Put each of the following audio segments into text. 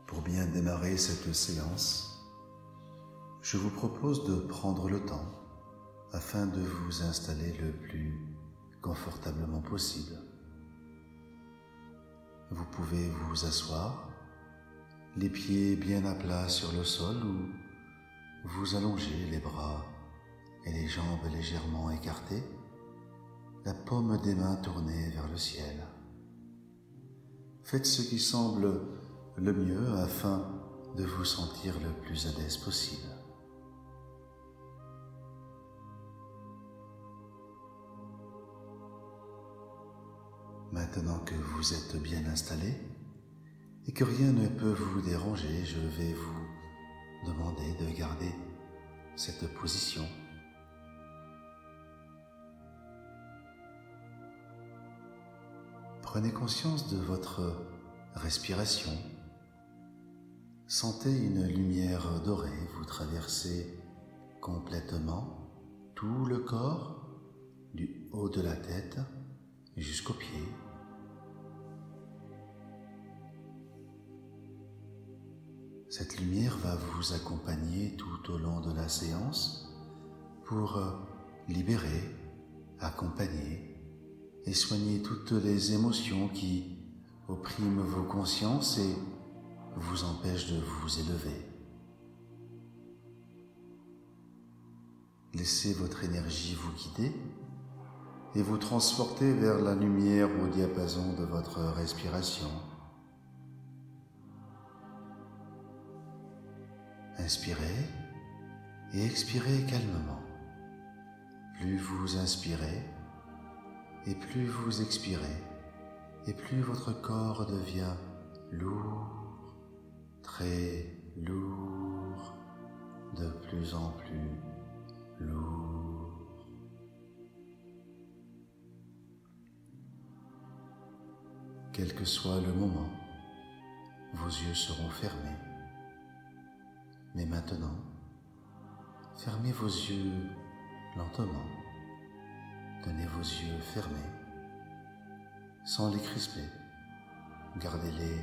Pour bien démarrer cette séance, je vous propose de prendre le temps afin de vous installer le plus confortablement possible. Vous pouvez vous asseoir, les pieds bien à plat sur le sol ou vous allonger les bras et les jambes légèrement écartées, la paume des mains tournée vers le ciel. Faites ce qui semble le mieux afin de vous sentir le plus à l'aise possible. Maintenant que vous êtes bien installé et que rien ne peut vous déranger, je vais vous demander de garder cette position. Prenez conscience de votre respiration. Sentez une lumière dorée vous traverser complètement tout le corps, du haut de la tête jusqu'aux pieds. Cette lumière va vous accompagner tout au long de la séance pour libérer, accompagner et soigner toutes les émotions qui oppriment vos consciences et vous empêchent de vous élever. Laissez votre énergie vous guider et vous transporter vers la lumière au diapason de votre respiration. Inspirez et expirez calmement. Plus vous inspirez et plus vous expirez, et plus votre corps devient lourd, très lourd, de plus en plus lourd. Quel que soit le moment, vos yeux seront fermés. Mais maintenant, fermez vos yeux lentement. Tenez vos yeux fermés, sans les crisper. Gardez-les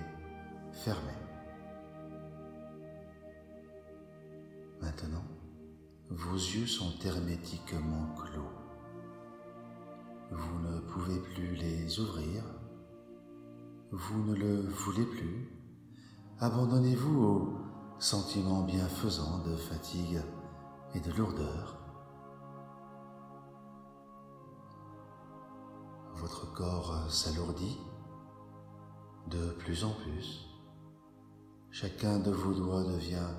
fermés. Maintenant, vos yeux sont hermétiquement clos. Vous ne pouvez plus les ouvrir. Vous ne le voulez plus. Abandonnez-vous au sentiment bienfaisant de fatigue et de lourdeur. Votre corps s'alourdit de plus en plus. Chacun de vos doigts devient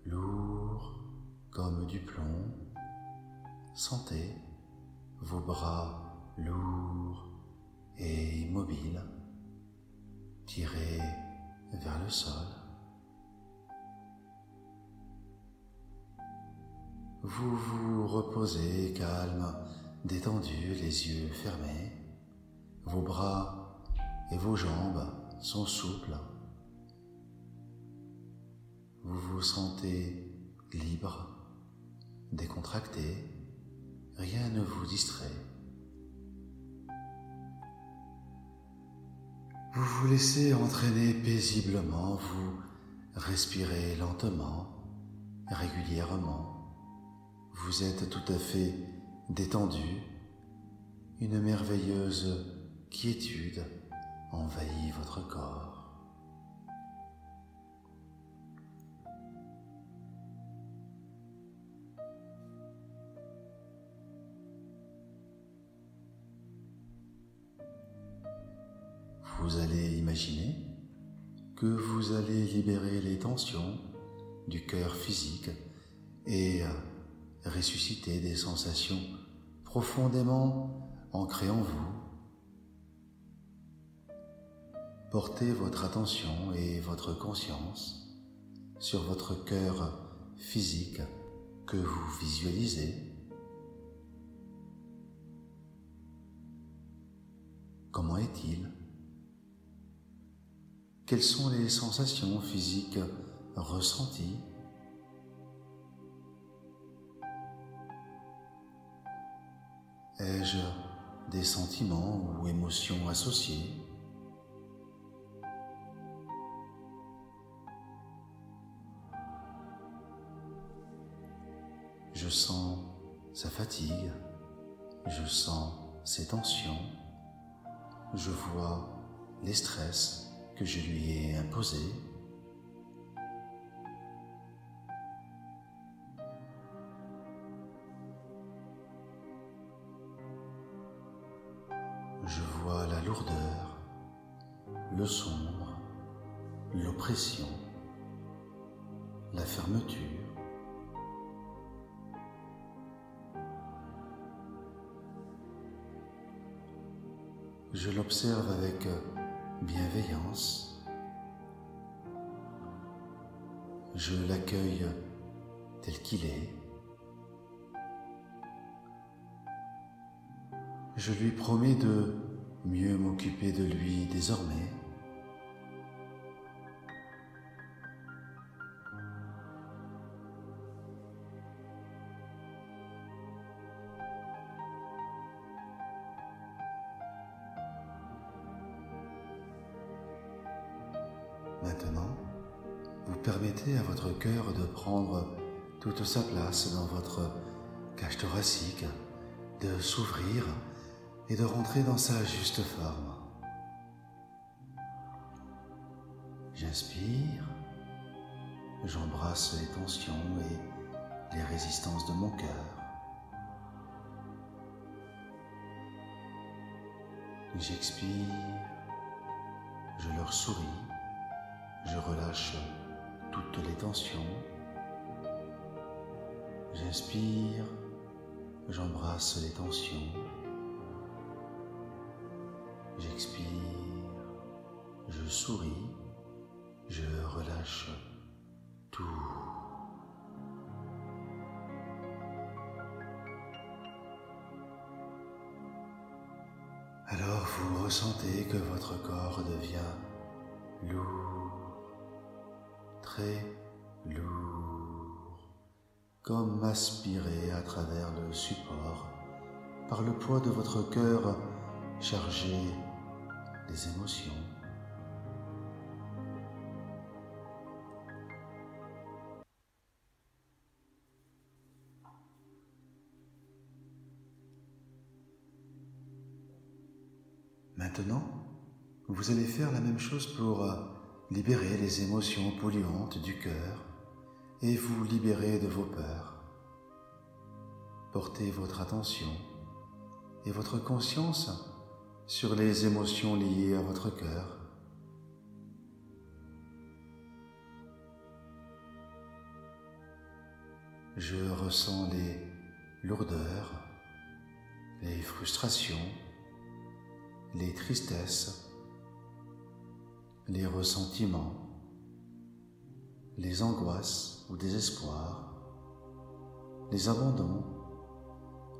lourd comme du plomb. Sentez vos bras lourds et immobiles, tirés vers le sol. Vous vous reposez calme, détendu, les yeux fermés. Vos bras et vos jambes sont souples. Vous vous sentez libre, décontracté. Rien ne vous distrait. Vous vous laissez entraîner paisiblement. Vous respirez lentement, régulièrement. Vous êtes tout à fait détendu. Une merveilleuse quiétude envahit votre corps. Vous allez imaginer que vous allez libérer les tensions du cœur physique et ressusciter des sensations profondément ancrées en vous. Portez votre attention et votre conscience sur votre cœur physique que vous visualisez. Comment est-il? Quelles sont les sensations physiques ressenties? Ai-je des sentiments ou émotions associés? Je sens sa fatigue, je sens ses tensions, je vois les stress que je lui ai imposés. Je vois la lourdeur, le sombre, l'oppression, la fermeture. Je l'observe avec bienveillance. Je l'accueille tel qu'il est. Je lui promets de mieux m'occuper de lui désormais. Maintenant, vous permettez à votre cœur de prendre toute sa place dans votre cage thoracique, de s'ouvrir et de rentrer dans sa juste forme. J'inspire, j'embrasse les tensions et les résistances de mon cœur. J'expire, je leur souris, je relâche toutes les tensions. J'inspire, j'embrasse les tensions. J'expire, je souris, je relâche tout. Alors vous ressentez que votre corps devient lourd, très lourd, comme aspiré à travers le support par le poids de votre cœur chargé des émotions. Maintenant, vous allez faire la même chose pour libérer les émotions polluantes du cœur et vous libérer de vos peurs. Portez votre attention et votre conscience sur les émotions liées à votre cœur. Je ressens les lourdeurs, les frustrations, les tristesses, les ressentiments, les angoisses ou désespoirs, les abandons,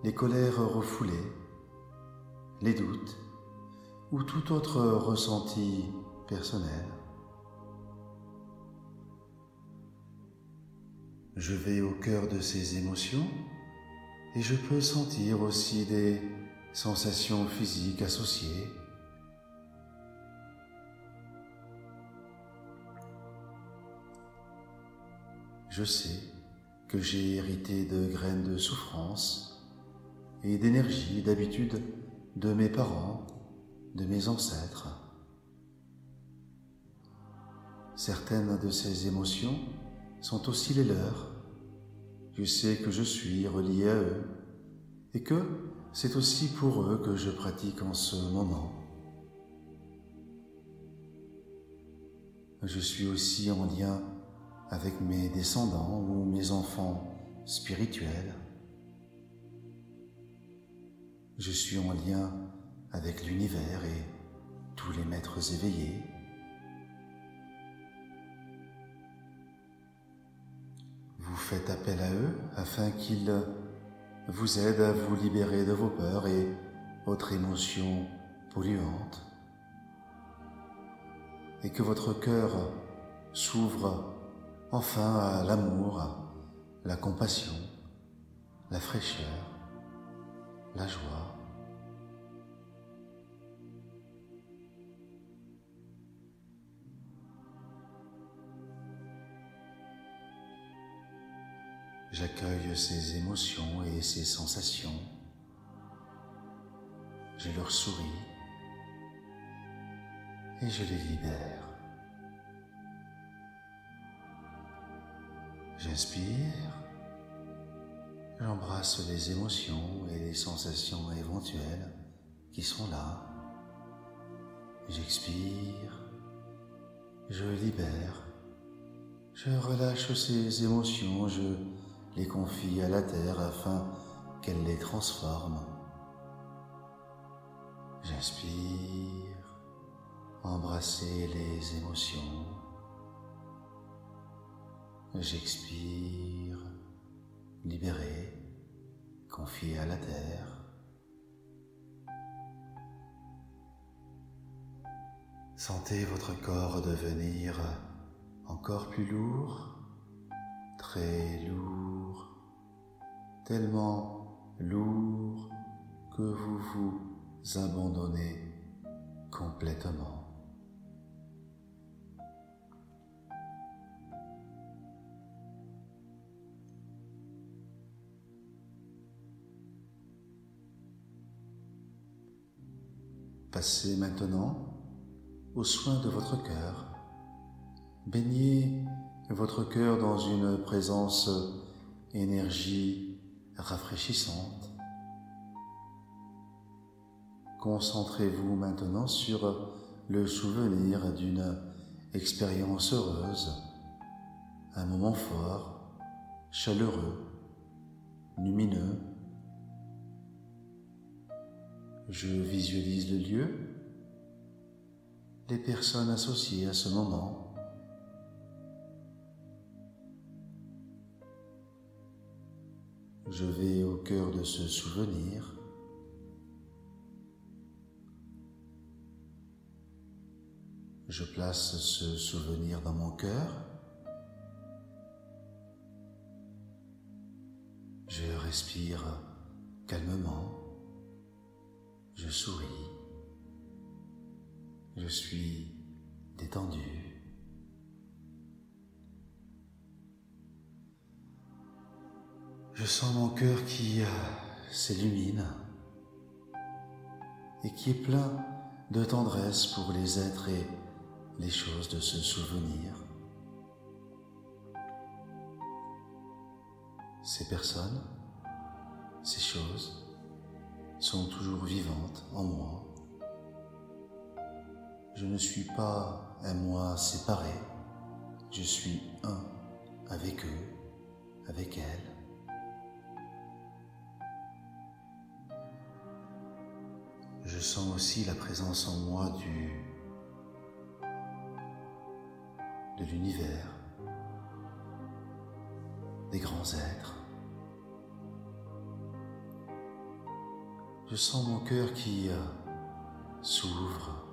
les colères refoulées, les doutes ou tout autre ressenti personnel. Je vais au cœur de ces émotions et je peux sentir aussi des sensations physiques associées. Je sais que j'ai hérité de graines de souffrance et d'énergie, d'habitude de mes parents, de mes ancêtres. Certaines de ces émotions sont aussi les leurs. Je sais que je suis relié à eux et que c'est aussi pour eux que je pratique en ce moment. Je suis aussi en lien avec mes descendants ou mes enfants spirituels. Je suis en lien avec l'univers et tous les maîtres éveillés. Vous faites appel à eux afin qu'ils vous aident à vous libérer de vos peurs et autres émotions polluantes et que votre cœur s'ouvre enfin à l'amour, la compassion, la fraîcheur, la joie. J'accueille ces émotions et ces sensations. Je leur souris et je les libère. J'inspire, j'embrasse les émotions et les sensations éventuelles qui sont là. J'expire, je libère, je relâche ces émotions, je les confie à la terre afin qu'elle les transforme. J'inspire, embrasser les émotions. J'expire, libérer, confier à la terre. Sentez votre corps devenir encore plus lourd, très lourd, tellement lourd que vous vous abandonnez complètement. Passez maintenant aux soins de votre cœur. Baignez votre cœur dans une présence énergie rafraîchissante. Concentrez-vous maintenant sur le souvenir d'une expérience heureuse, un moment fort, chaleureux, lumineux. Je visualise le lieu, les personnes associées à ce moment. Je vais au cœur de ce souvenir. Je place ce souvenir dans mon cœur. Je respire calmement. Je souris. Je suis détendu. Je sens mon cœur qui s'illumine et qui est plein de tendresse pour les êtres et les choses de ce souvenir. Ces personnes, ces choses sont toujours vivantes en moi. Je ne suis pas un moi séparé, je suis un avec eux, avec elles. Je sens aussi la présence en moi de l'univers, des grands êtres. Je sens mon cœur qui s'ouvre.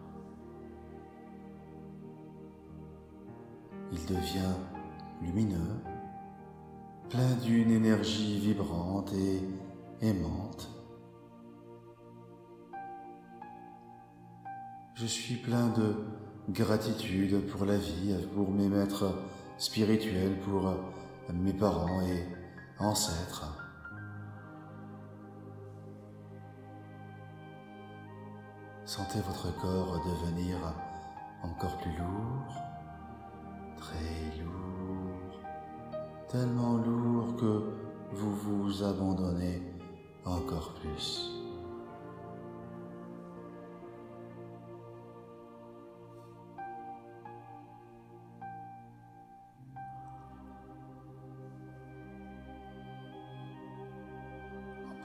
Il devient lumineux, plein d'une énergie vibrante et aimante. Je suis plein de gratitude pour la vie, pour mes maîtres spirituels, pour mes parents et ancêtres. Sentez votre corps devenir encore plus lourd, très lourd, tellement lourd que vous vous abandonnez encore plus.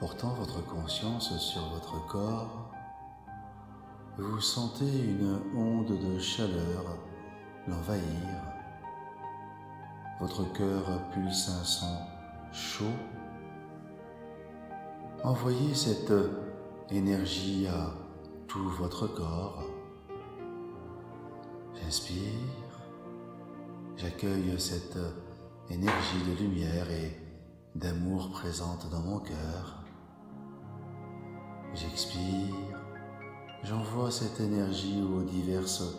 En portant votre conscience sur votre corps, vous sentez une onde de chaleur l'envahir. Votre cœur pulse un sang chaud. Envoyez cette énergie à tout votre corps. J'inspire, j'accueille cette énergie de lumière et d'amour présente dans mon cœur. J'expire, j'envoie cette énergie aux diverses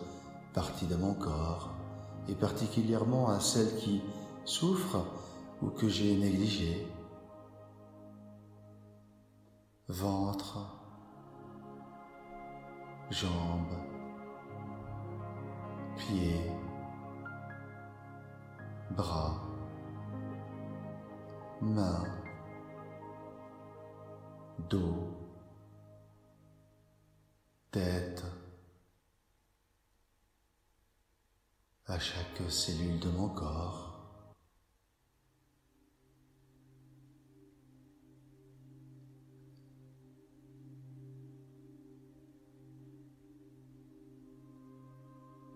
parties de mon corps et particulièrement à celles qui souffrent ou que j'ai négligé. Ventre, jambes, pieds, bras, mains, dos, tête, à chaque cellule de mon corps.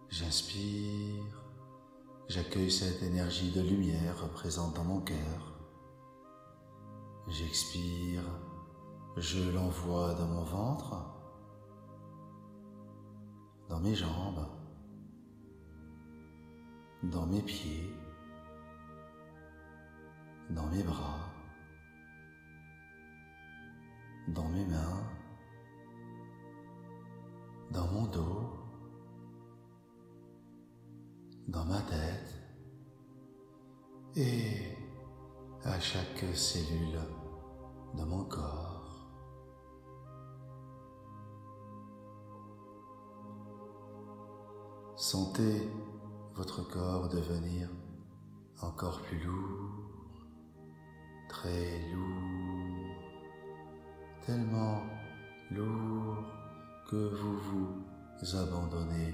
J'inspire, j'accueille cette énergie de lumière présente dans mon cœur. J'expire, je l'envoie dans mon ventre, dans mes jambes, dans mes pieds, dans mes bras, dans mes mains, dans mon dos, dans ma tête et à chaque cellule de mon corps. Sentez votre corps devenir encore plus lourd, très lourd, tellement lourd que vous vous abandonnez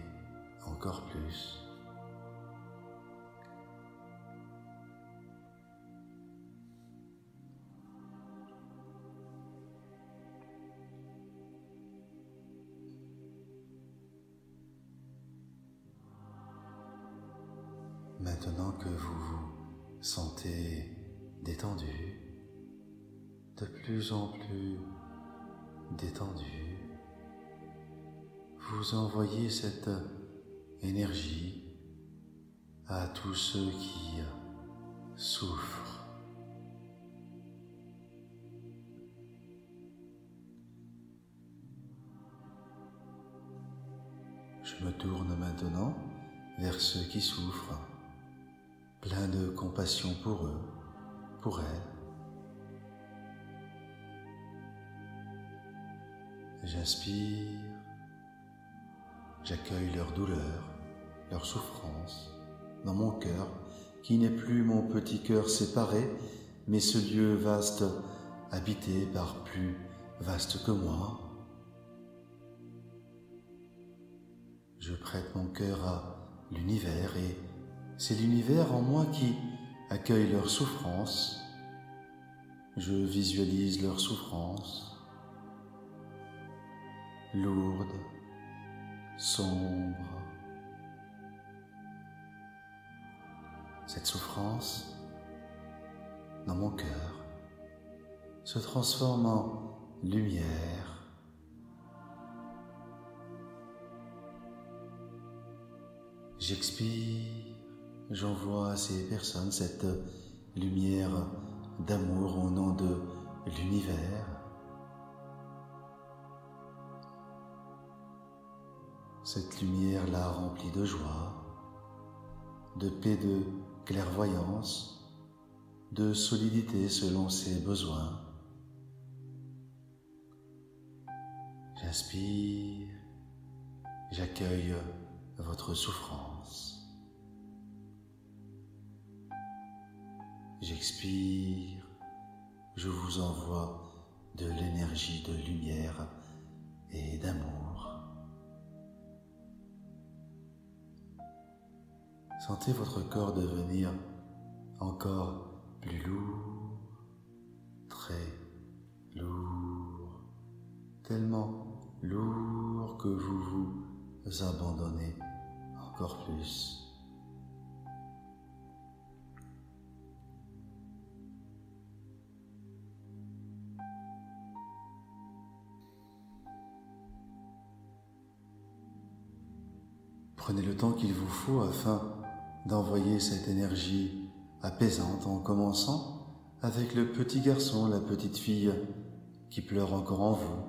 encore plus. Maintenant que vous vous sentez détendu, de plus en plus détendu, vous envoyez cette énergie à tous ceux qui souffrent. Je me tourne maintenant vers ceux qui souffrent, plein de compassion pour eux, pour elles. J'inspire, j'accueille leur douleur, leur souffrance dans mon cœur, qui n'est plus mon petit cœur séparé, mais ce lieu vaste habité par plus vaste que moi. Je prête mon cœur à l'univers et c'est l'univers en moi qui accueille leur souffrance. Je visualise leur souffrance, lourde, sombre. Cette souffrance, dans mon cœur, se transforme en lumière. J'expire, j'envoie à ces personnes cette lumière d'amour au nom de l'univers. Cette lumière la remplit de joie, de paix, de clairvoyance, de solidité selon ses besoins. J'inspire, j'accueille votre souffrance. J'expire, je vous envoie de l'énergie de lumière et d'amour. Sentez votre corps devenir encore plus lourd, très lourd, tellement lourd que vous vous abandonnez encore plus. Prenez le temps qu'il vous faut afin d'envoyer cette énergie apaisante en commençant avec le petit garçon, la petite fille qui pleure encore en vous.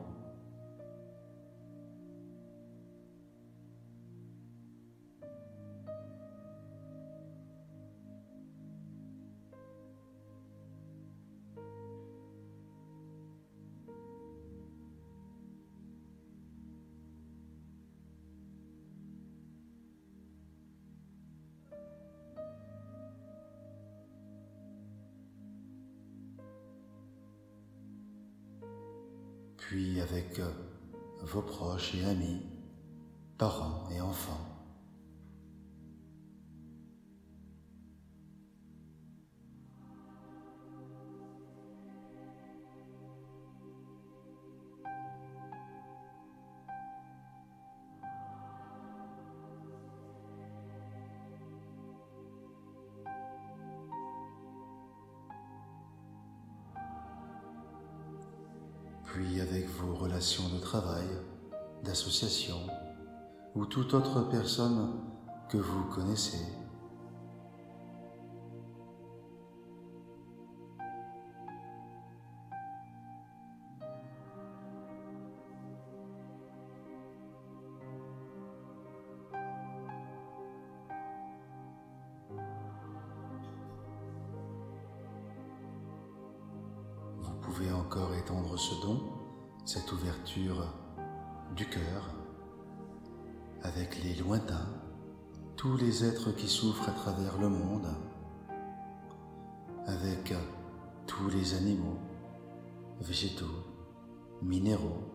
puis avec vos proches et amis, parents et enfants. Puis avec vos relations de travail, d'association ou toute autre personne que vous connaissez. Vous pouvez encore étendre ce don, cette ouverture du cœur, avec les lointains, tous les êtres qui souffrent à travers le monde, avec tous les animaux, végétaux, minéraux.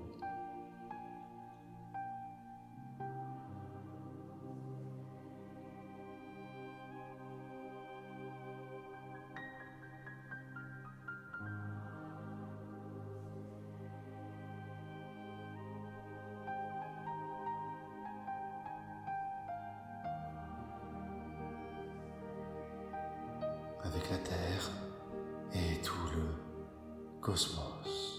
Avec la Terre et tout le cosmos.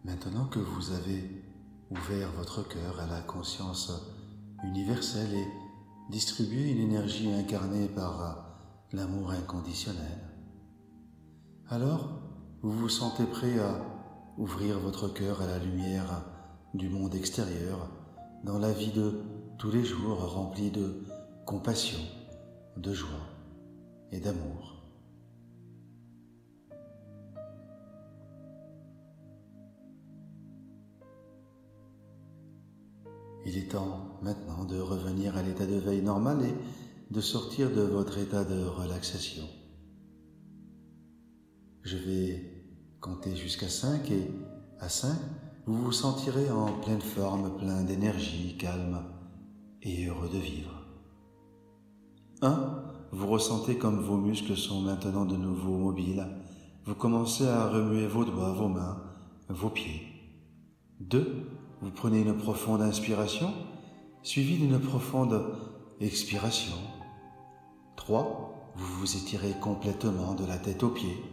Maintenant que vous avez ouvert votre cœur à la conscience universelle et distribué une énergie incarnée par l'amour inconditionnel, alors vous vous sentez prêt à ouvrir votre cœur à la lumière du monde extérieur dans la vie de tous les jours remplie de compassion, de joie et d'amour. Il est temps maintenant de revenir à l'état de veille normal et de sortir de votre état de relaxation. Je vais compter jusqu'à 5 et à 5, vous vous sentirez en pleine forme, plein d'énergie, calme et heureux de vivre. 1. Vous ressentez comme vos muscles sont maintenant de nouveau mobiles. Vous commencez à remuer vos doigts, vos mains, vos pieds. 2. Vous prenez une profonde inspiration, suivie d'une profonde expiration. 3. Vous vous étirez complètement de la tête aux pieds.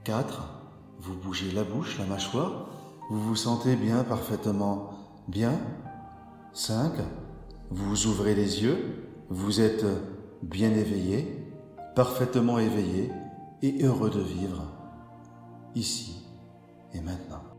4. Vous bougez la bouche, la mâchoire. Vous vous sentez bien, parfaitement bien. 5. Vous ouvrez les yeux. Vous êtes bien éveillé, parfaitement éveillé et heureux de vivre, ici et maintenant.